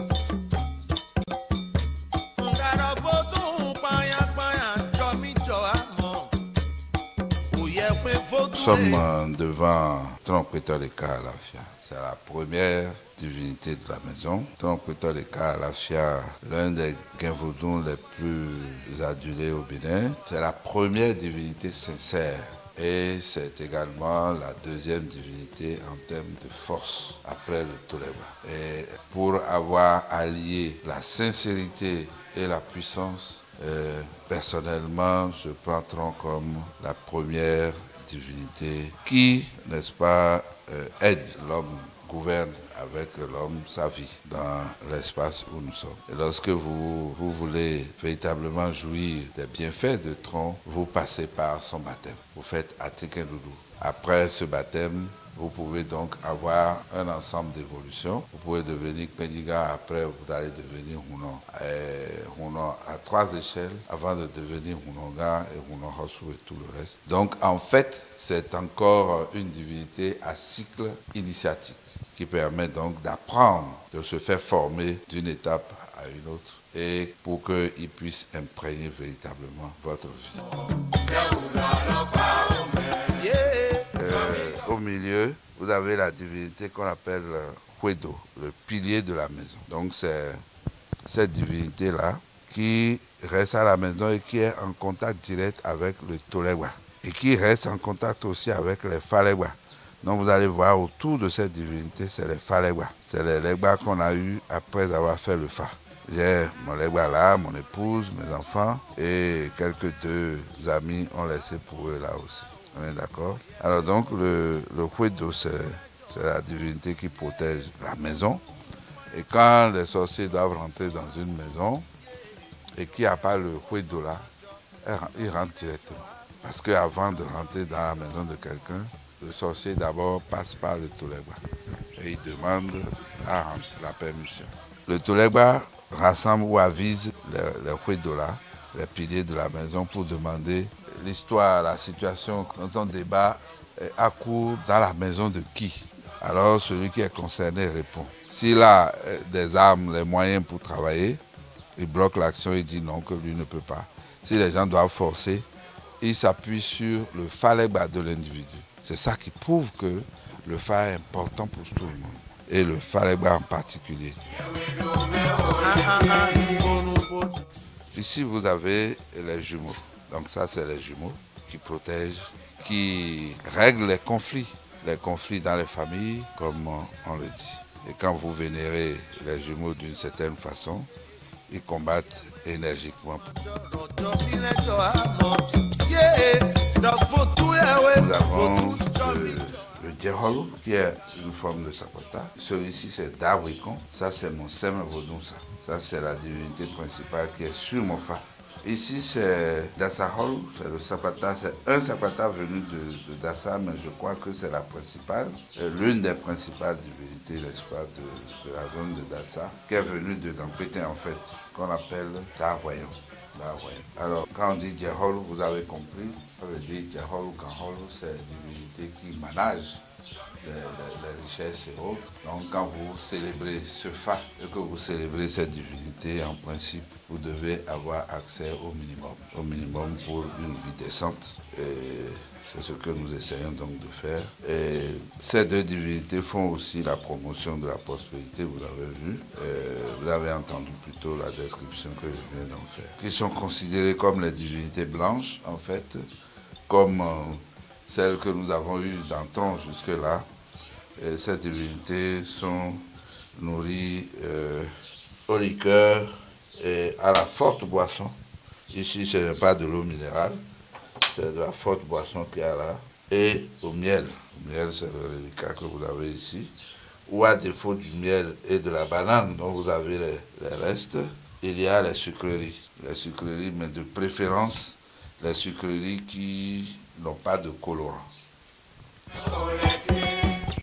Nous sommes devant Trompeteur de Alafia. C'est la première divinité de la maison. Trompeteur de Alafia, l'un des Genvoudou les plus adulés au Bénin. C'est la première divinité sincère. Et c'est également la deuxième divinité en termes de force après le Toleba. Et pour avoir allié la sincérité et la puissance, personnellement, je prends Tron comme la première divinité qui, n'est-ce pas, aide l'homme, gouverne avec l'homme sa vie dans l'espace où nous sommes. Et lorsque vous voulez véritablement jouir des bienfaits de Tron, vous passez par son baptême. Vous faites Atikendoudou. Après ce baptême, vous pouvez donc avoir un ensemble d'évolutions. Vous pouvez devenir Kpendiga, après vous allez devenir Hunon. Hunon à 3 échelles avant de devenir Hunonga et Hunon Hosu et tout le reste. Donc en fait, c'est encore une divinité à cycle initiatique qui permet donc d'apprendre, de se faire former d'une étape à une autre et pour qu'il puisse imprégner véritablement votre vie. Au milieu, vous avez la divinité qu'on appelle Huedo, le pilier de la maison. Donc c'est cette divinité-là qui reste à la maison et qui est en contact direct avec le Tolewa et qui reste en contact aussi avec les Falewa. Donc vous allez voir autour de cette divinité, c'est les Falewa. C'est les Legba qu'on a eu après avoir fait le Fa. J'ai mon Legba là, mon épouse, mes enfants et quelques deux amis ont laissé pour eux là aussi. On est d'accord? Alors donc le Huedo, c'est la divinité qui protège la maison. Et quand les sorciers doivent rentrer dans une maison et qu'il n'y a pas le Huedo là, ils rentrent directement. Parce qu'avant de rentrer dans la maison de quelqu'un, le sorcier d'abord passe par le Tolegba et il demande à rentrer la permission. Le Tolegba rassemble ou avise les Huedo là, les piliers de la maison pour demander l'histoire, la situation dont on débat à court dans la maison de qui. Alors celui qui est concerné répond. S'il a des armes, les moyens pour travailler, il bloque l'action et dit non, que lui ne peut pas. Si les gens doivent forcer, il s'appuie sur le Falegba de l'individu. C'est ça qui prouve que le Fa est important pour tout le monde. Et le Falegba en particulier. Ici, vous avez les jumeaux. Donc ça, c'est les jumeaux qui protègent, qui règlent les conflits dans les familles, comme on le dit. Et quand vous vénérez les jumeaux d'une certaine façon, ils combattent énergiquement. Nous avons le Djehol, qui est une forme de Sapota. Celui-ci, c'est Dawikon. Ça, c'est mon Sem Vodunsa. Ça, c'est la divinité principale qui est sur mon Fa. Ici, c'est Dassahol, c'est le Sapata. C'est un Sapata venu de Dassa, mais je crois que c'est la principale, l'une des principales divinités, n'est-ce pas, de la zone de Dassa, qui est venue de Gampété, en fait, qu'on appelle Dawayon. Alors, quand on dit Djehol, vous avez compris, ça veut dire Djehol ou Kanhol, c'est une divinité qui manage les richesses et autres. Donc quand vous célébrez ce Fa et que vous célébrez cette divinité, en principe, vous devez avoir accès au minimum pour une vie décente. Et c'est ce que nous essayons donc de faire. Et ces deux divinités font aussi la promotion de la prospérité, vous avez vu. Vous avez entendu plutôt la description que je viens d'en faire. Qui sont considérées comme les divinités blanches, en fait, comme celles que nous avons eues dans Tron jusque-là. Et ces divinités sont nourries au liqueur et à la forte boisson. Ici, ce n'est pas de l'eau minérale, c'est de la forte boisson qu'il y a là. Et au miel. Le miel, c'est le reliquat que vous avez ici. Ou à défaut du miel et de la banane dont vous avez les restes, il y a les sucreries. Les sucreries, mais de préférence, les sucreries qui n'ont pas de colorant.